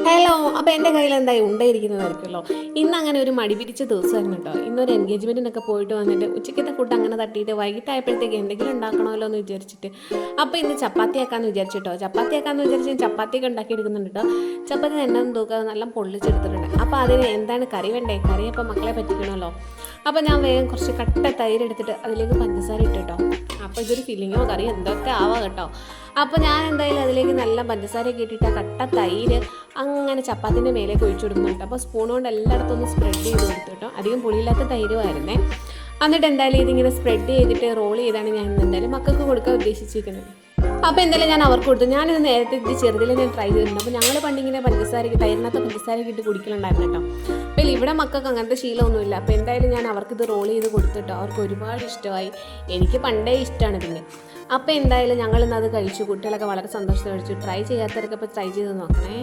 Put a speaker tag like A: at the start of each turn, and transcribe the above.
A: Hello. അപ്പോൾ എൻ്റെ കയ്യിൽ എന്തായി ഉണ്ടായിരിക്കുന്നതായിരിക്കുമല്ലോ. ഇന്ന് അങ്ങനെ ഒരു മടി പിടിച്ച ദിവസമായിരുന്നു കേട്ടോ. ഇന്നൊരു എൻഗേജ്മെൻറ്റിനൊക്കെ പോയിട്ട് വന്നിട്ട് ഉച്ചയ്ക്കത്തെ ഫുഡ് അങ്ങനെ തട്ടിയിട്ട് വൈകിട്ടായപ്പോഴത്തേക്ക് എന്തെങ്കിലും ഉണ്ടാക്കണമല്ലോ എന്ന് വിചാരിച്ചിട്ട് അപ്പോൾ ഇന്ന് ചപ്പാത്തി ആക്കാമെന്ന് വിചാരിച്ചിട്ടോ. ചപ്പാത്തി ആക്കാമെന്ന് വിചാരിച്ച് ചപ്പാത്തിയൊക്കെ ഉണ്ടാക്കിയെടുക്കുന്നുണ്ട് കേട്ടോ. ചപ്പാത്തി എണ്ണം തൂക്കുക നല്ല പൊള്ളിച്ചെടുത്തിട്ടുണ്ട്. അപ്പോൾ അതിന് എന്താണ് കറി വേണ്ടേ? കറി അപ്പോൾ മക്കളെ പറ്റിക്കണമല്ലോ. അപ്പോൾ ഞാൻ വേഗം കുറച്ച് കട്ട തൈര് എടുത്തിട്ട് അതിലേക്ക് പഞ്ചസാര ഇട്ട് കേട്ടോ. അപ്പോൾ ഇതൊരു ഫില്ലിങ്ങോ കറി എന്തൊക്കെ ആവാം കേട്ടോ. അപ്പോൾ ഞാൻ എന്തായാലും അതിലേക്ക് നല്ല പഞ്ചസാരയൊക്കെ ഇട്ടിട്ട് കട്ട തൈര് അങ്ങനെ ചപ്പാത്തിൻ്റെ മേലേക്ക് ഒഴിച്ചു കൊടുക്കുന്നുണ്ട്. അപ്പോൾ സ്പൂൺ കൊണ്ട് എല്ലായിടത്തും ഒന്ന് സ്പ്രെഡ് ചെയ്ത് കൊടുത്തു കേട്ടോ. അധികം പുളിയില്ലാത്ത തൈരുമായിരുന്നേ. എന്നിട്ട് എന്തായാലും ഇതിങ്ങനെ സ്പ്രെഡ് ചെയ്തിട്ട് റോൾ ചെയ്താണ് ഞാൻ എന്തായാലും മക്കൾക്ക് കൊടുക്കാൻ ഉദ്ദേശിച്ചിരിക്കുന്നത്. അപ്പോൾ എന്തായാലും ഞാൻ അവർക്ക് കൊടുത്തു. ഞാനിത് നേരത്തെ ഇത് ചെറുതിൽ ഞാൻ ട്രൈ ചെയ്തിട്ടുണ്ട്. അപ്പോൾ ഞങ്ങൾ പണ്ടിങ്ങനെ പഞ്ചസാരയ്ക്ക് തൈരിനകത്ത് പഞ്ചസാരയ്ക്ക് ഇട്ട് കുടിക്കലുണ്ടായിരുന്നു കേട്ടോ. അപ്പോൾ ഇവിടെ മക്കൾക്ക് അങ്ങനത്തെ ശീലമൊന്നുമില്ല. അപ്പോൾ എന്തായാലും ഞാൻ അവർക്കിത് റോൾ ചെയ്ത് കൊടുത്തിട്ടോ. അവർക്ക് ഒരുപാട് ഇഷ്ടമായി. എനിക്ക് പണ്ടേ ഇഷ്ടമാണ് ഇതിന്. അപ്പോൾ എന്തായാലും ഞങ്ങളിന്ന് അത് കഴിച്ചു. കുട്ടികളൊക്കെ വളരെ സന്തോഷത്തോടെ കഴിച്ചു. ട്രൈ ചെയ്യാത്തവരൊക്കെ ഇപ്പോൾ ട്രൈ ചെയ്ത് നോക്കണേ.